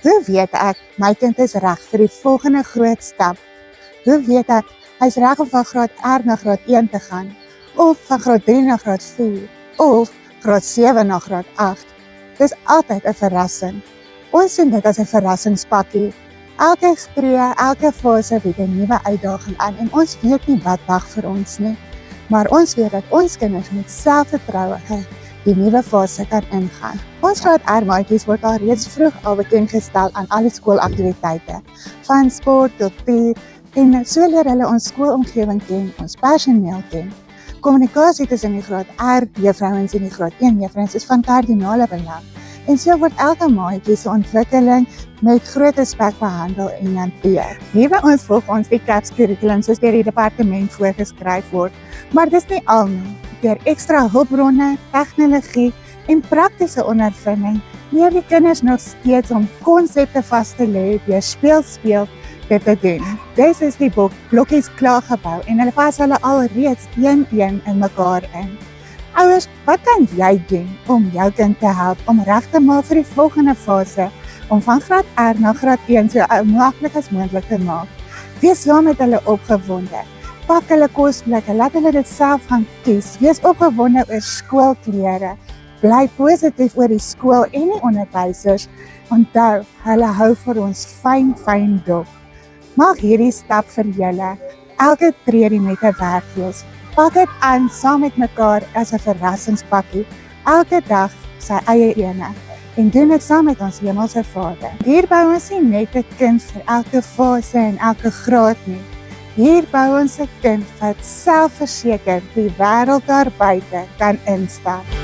Hoe weet ek, my kind is reg vir die volgende groot stap? Hoe weet ek, hy is reg om van graad R na graad 1 te gaan? Of van graad 3 na graad 4? Of graad 7 na graad 8? Dis altyd 'n verrassing. Ons sien dit as 'n verrassingspakkie. Elke tree, elke fase bied 'n nuwe uitdaging aan en ons weet nie wat wag vir ons nie. Maar ons weet dat ons kinders met selfvertroue die nuwe fase kan ingaan. Ons graad R-maatjies word al reeds vroeg bekendgestel aan alle skoolaktiwiteite, van sport tot puur, en so leer hulle ons skoolomgewing ken, ons personeel ken. Kommunikasie tussen die graad R-juffrouens en die graad 1-juffrouens is van kardinale belang. En so word elke maatjie se ontwikkeling met groot respek behandel en hanteer. Hier by ons volg ons die CAPS kurrikulum soos deur die departement voorgeskryf word, maar dis nie al nie. Deur ekstra hulpbronne, tegnologie en praktiese ondervinding leer die kinders nog steeds om konsepte vas te lê deur speel dit te doen. Dis is die blokkies klaar gebou en hulle pas hulle al reeds een in mekaar in. Ouers, wat kan jy doen om jou kind te help om reg te maak vir die volgende fase, om van graad R na graad 1 so maklik as moontlik te maak? Wees saam met hulle opgewonde. Pak hulle kosblikke, laat hulle dit self gaan kies. Wees opgewonde oor skoolklere. Bly positief oor die skool en die onderwysers. Onthou, hulle hou vir ons fyn dop. Maak hierdie stap vir julle. Elke tree met 'n werkloos. Pak dit aan saam met mekaar as 'n verrassingspakkie. Elke dag sy eie ene. En doen dit saam met ons hemelse Vader. Hier bou ons nie net 'n kind vir elke fase en elke graad nie. Hier bou ons 'n kind wat selfversekerd die wêreld daar buite kan instap.